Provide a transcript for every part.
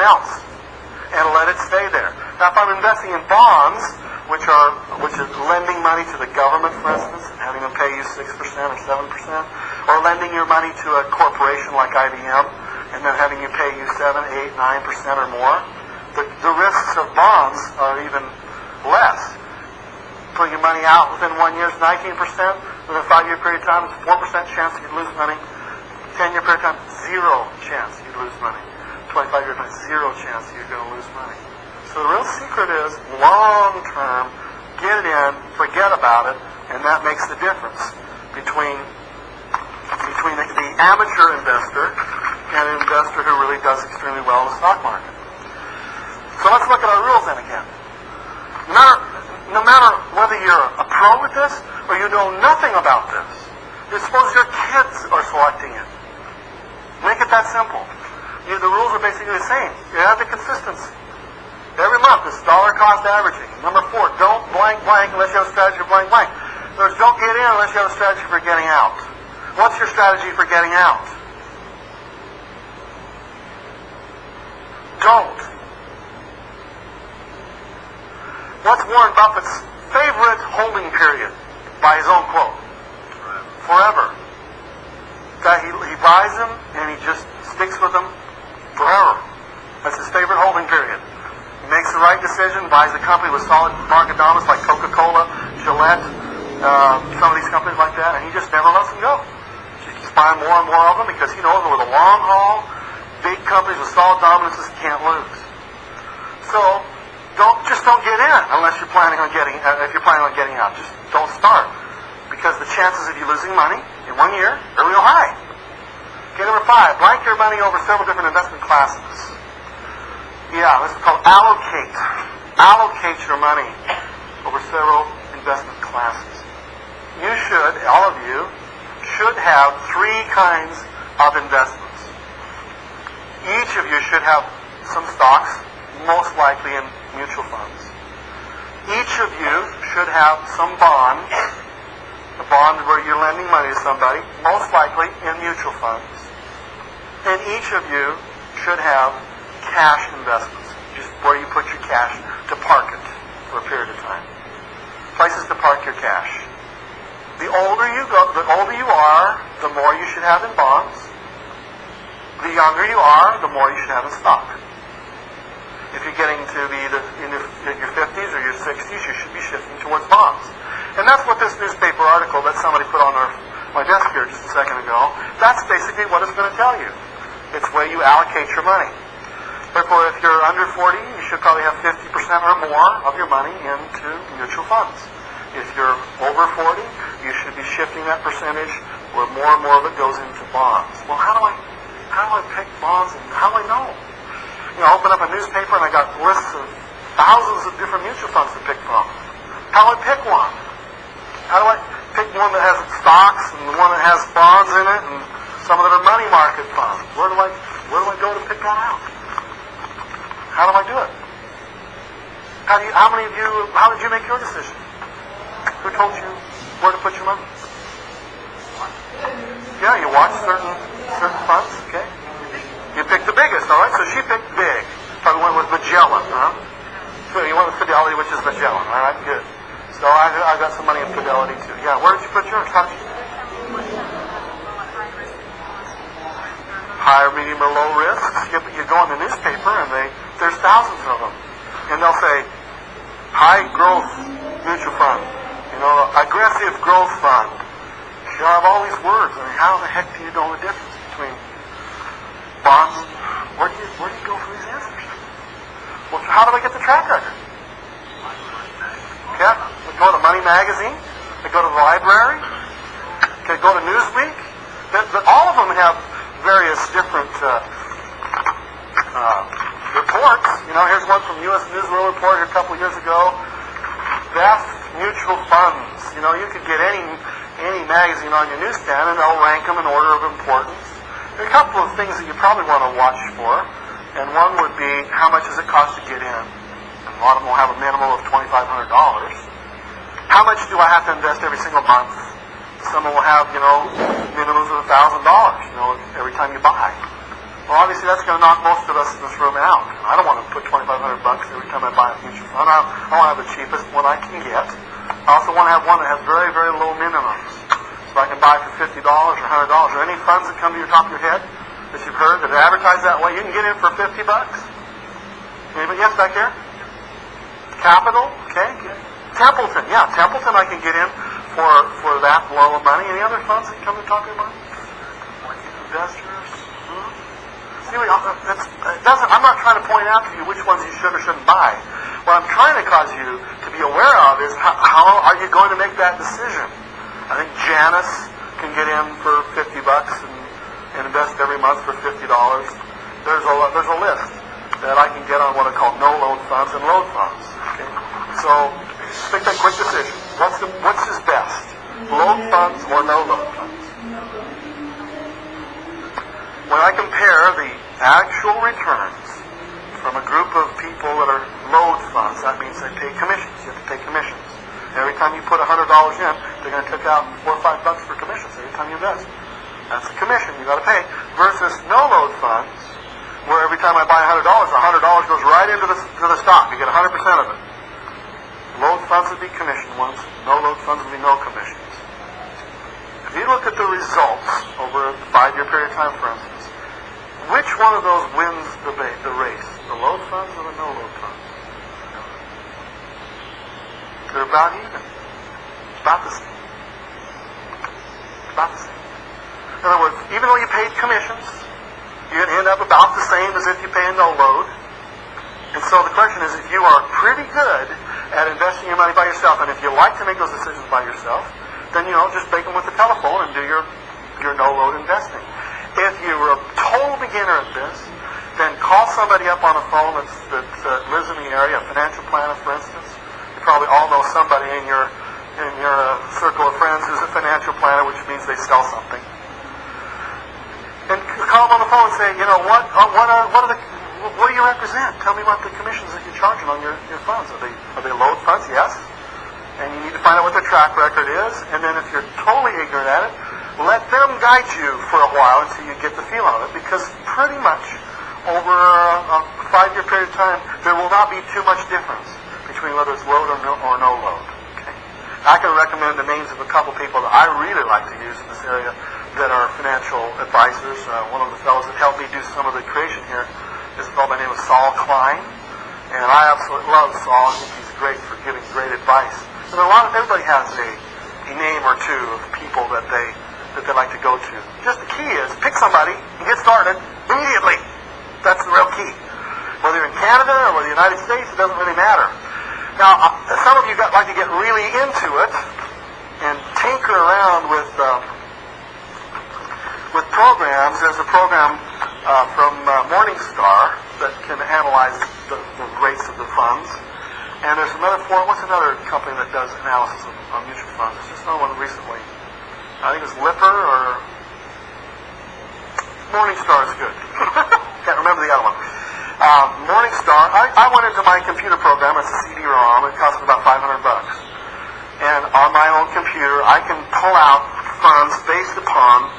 else and let it stay there. Now, if I'm investing in bonds, which is lending money to the government, for instance, and having them pay you 6% or 7%, or lending your money to a corporation like IBM, and then having you pay you 7, 8, 9% or more, the risks of bonds are even less. Putting your money out within 1 year is 19%. Within a 5-year period of time, it's 4% chance you'd lose money. 10-year period of time, 0 chance you'd lose money. 25-year time, 0 chance you're going to lose money. So the real secret is long-term, get it in, forget about it, and that makes the difference between the amateur investor and an investor who really does extremely well in the stock market. So let's look at our rules then again. No matter whether you're a pro with this or you know nothing about this, suppose your kids are selecting it. Make it that simple. The rules are basically the same. You have the consistency. Every month, it's dollar cost averaging. Number 4, don't blank blank unless you have a strategy for blank blank. In other words, don't get in unless you have a strategy for getting out. What's your strategy for getting out? Don't. What's Warren Buffett's favorite holding period by his own quote? Forever. That he buys them and he just sticks with them forever. That's his favorite holding period. He makes the right decision, buys a company with solid market dominance like Coca-Cola, Gillette, some of these companies like that, and he just never lets them go. He keeps buying more and more of them because he knows over the long haul, big companies with solid dominances can't lose. So don't get in unless you're planning on getting out. Just don't start, because the chances of you losing money in 1 year are real high. Okay, number 5, blank your money over several different investment classes. Yeah, this is called allocate. Allocate your money over several investment classes. You should, all of you, should have 3 kinds of investments. Each of you should have some stocks, most likely in mutual funds. Each of you should have some bonds, a bond where you're lending money to somebody, most likely in mutual funds. And each of you should have cash investments, just where you put your cash to park it for a period of time. Places to park your cash. The older you are, the more you should have in bonds. The younger you are, the more you should have in stock. If you're getting to be in your 50s or your 60s, you should be shifting towards bonds. And that's what this newspaper article that somebody put on my desk here just a second ago, that's basically what it's going to tell you. It's where you allocate your money. Therefore, if you're under 40, you should probably have 50% or more of your money into mutual funds. If you're over 40, you should be shifting that percentage where more and more of it goes into bonds. Well, how do I pick bonds, and how do I know? I open up a newspaper and I got lists of thousands of different mutual funds to pick from. How do I pick one? How do I pick one that has stocks and one that has bonds in it and some that are money market funds? Where do I go to pick that out? How do I do it? How did you make your decision? Who told you where to put your money? Yeah, you watch certain funds, okay? You picked the biggest, all right? So she picked big. Probably went with Magellan, huh? So you went with Fidelity, which is Magellan, all right? Good. So I got some money in Fidelity too. Yeah, where did you put yours? How did you? Higher, medium, or low risks. You go in the newspaper and there's thousands of them, and they'll say high growth mutual fund, aggressive growth fund. You'll have all these words. I mean, how the heck do you know the difference between bonds? Where do you go for these answers? Well, how do I get the track record? Okay, we go to Money Magazine. They go to the library. Okay, go to Newsweek. All of them have various different reports. Here's one from U.S. News and World Report here a couple of years ago. Best mutual funds. You could get any magazine on your newsstand and they'll rank them in order of importance. There are a couple of things that you probably want to watch for, and one would be how much does it cost to get in. And a lot of them will have a minimum of $2,500. How much do I have to invest every single month? Some will have, minimums of $1,000, every time you buy. Well, obviously that's going to knock most of us in this room out. I don't want to put $2,500 every time I buy a mutual fund. I want to have the cheapest one I can get. I also want to have one that has very, very low minimums. So I can buy for $50 or $100. Or any funds that come to your top of your head that you've heard that are advertised that way, you can get in for $50. Anybody? Yes, back here? Capital? Okay. Templeton. Yeah, Templeton I can get in for that low of money. Any other funds that come to the top of your mind? Investors? I'm not trying to point out to you which ones you should or shouldn't buy. What I'm trying to cause you to be aware of is how are you going to make that decision? I think Janice can get in for $50 and invest every month for $50. There's a list that I can get on what I call no-load funds and load funds. Okay? So make that quick decision. What's his best? Load funds or no-load funds? When I compare the actual returns from a group of people that are load funds, that means they pay commissions. You have to pay commissions. Every time you put $100 in, they're going to take out $4 or $5 for commissions every time you invest. That's a commission you got to pay. Versus no load funds, where every time I buy $100 goes right into the stock. You get 100% of it. Load funds would be commission ones. No load funds would be no commissions. If you look at the results over a 5-year period of time, for instance, which one of those wins the race? The load funds or the no load funds? They're about even. About the same. About the same. In other words, even though you paid commissions, you're going to end up about the same as if you pay a no load. And so the question is, if you are pretty good at investing your money by yourself, and if you like to make those decisions by yourself, then just make them with the telephone and do your no load investing. If you're a total beginner at this, then call somebody up on a phone that lives in the area, a financial planner, for instance. You probably all know somebody in your circle of friends who's a financial planner, which means they sell something. And call them on the phone and say, what do you represent? Tell me what the commissions that you're charging on your funds. Are they load funds? Yes. And you need to find out what their track record is. And then if you're totally ignorant at it, let them guide you for a while until you get the feel of it. Because pretty much over a 5-year period of time, there will not be too much difference between whether it's load or no load. Okay? I can recommend the names of a couple people that I really like to use in this area that are financial advisors. One of the fellows that helped me do some of the creation here is a fellow by the name of Saul Klein. And I absolutely love Saul. I think he's great for giving great advice. And everybody has a name or two of people that they like to go to. Just the key is pick somebody and get started immediately. That's the real key. Whether you're in Canada or whether you're in the United States, it doesn't really matter. Now, some of you like to get really into it and tinker around with programs. There's a program from Morningstar that can analyze the rates of the funds. And there's what's another company that does analysis of mutual funds? There's just another one recently. I think it's Lipper or Morningstar is good. Can't remember the other one. Morningstar, I went into my computer program. It's a CD-ROM. It cost me about $500. And on my own computer, I can pull out funds based upon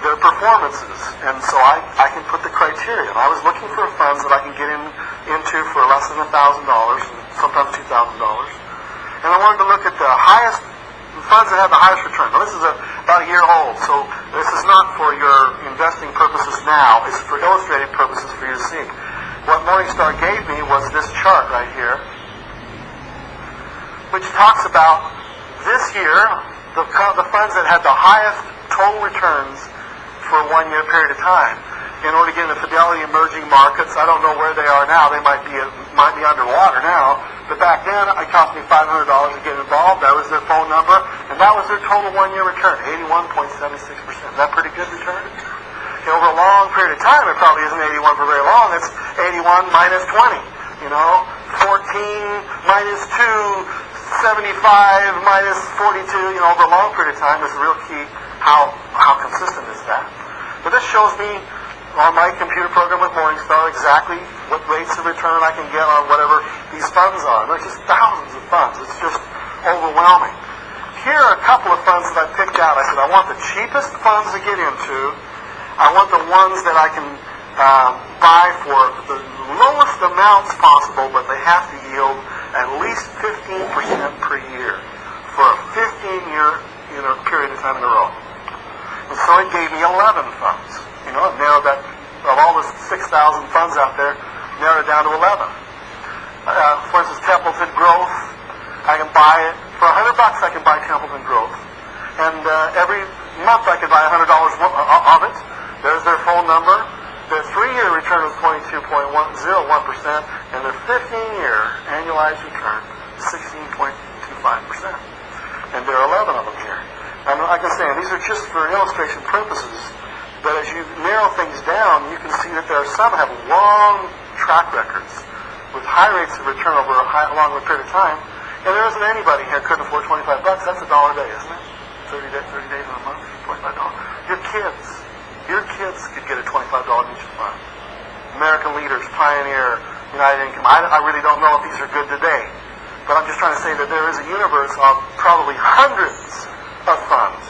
their performances. And so I can put the criteria. I was looking for funds that I can get into for less than $1,000, sometimes $2,000. And I wanted to look at the funds that have the highest return. Now, this is about a year old, so this is not for your investing purposes now. It's for illustrative purposes for you to see. What Morningstar gave me was this chart right here, which talks about this year, the funds that had the highest total returns for a 1-year period of time. In order to get into Fidelity emerging markets, I don't know where they are now. They might be underwater now. But back then, it cost me $500 to get involved. That was their phone number, and that was their total 1-year return, 81.76%. Is that pretty good return? Okay, over a long period of time, it probably isn't 81 for very long. It's 81 minus 20. 14 minus 2, 75 minus 42. Over a long period of time, is the real key. How consistent is that? But this shows me on my computer program with Morningstar exactly what rates of return I can get on whatever these funds are. There's just thousands of funds. It's just overwhelming. Here are a couple of funds that I picked out. I said, I want the cheapest funds to get into. I want the ones that I can buy for the lowest amounts possible, but they have to yield at least 15% per year for a 15-year period of time in a row. And so it gave me 11 funds. It narrowed that, of all the 6,000 funds out there, narrowed it down to 11. For instance, Templeton Growth, I can buy it for $100. I can buy Templeton Growth, and every month I can buy $100 of it. There's their phone number. Their 3-year return was 22.01%, and their 15-year annualized return is 16.25%. And there are 11 of them here. And like I say, these are just for illustration purposes, but as you narrow things down, you can see that there are some that have long track records with high rates of return over a long period of time. And there isn't anybody here who couldn't afford $25. That's $1 a day, isn't it? 30 days in a month, $25. Your kids could get a $25 mutual fund. American Leaders, Pioneer, United Income. I really don't know if these are good today, but I'm just trying to say that there is a universe of probably hundreds of funds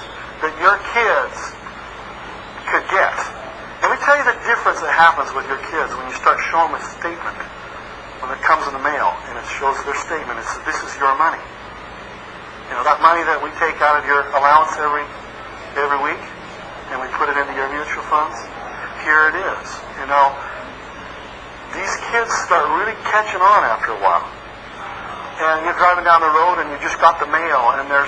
that your kids could get. Let me tell you the difference that happens with your kids when you start showing them a statement when it comes in the mail and it shows their statement. It says, this is your money. That money that we take out of your allowance every week and we put it into your mutual funds, here it is. These kids start really catching on after a while. And you're driving down the road and you just got the mail and there's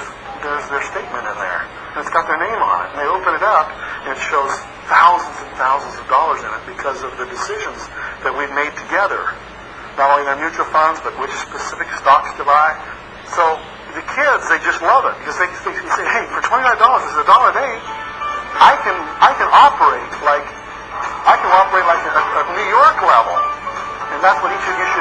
their statement in there. And it's got their name on it. And they open it up and it shows thousands and thousands of dollars in it because of the decisions that we've made together. Not only their mutual funds, but which specific stocks to buy. So the kids, they just love it because they say, hey, for $25, this is $1 a day. I can operate like a New York level. And that's what each of you should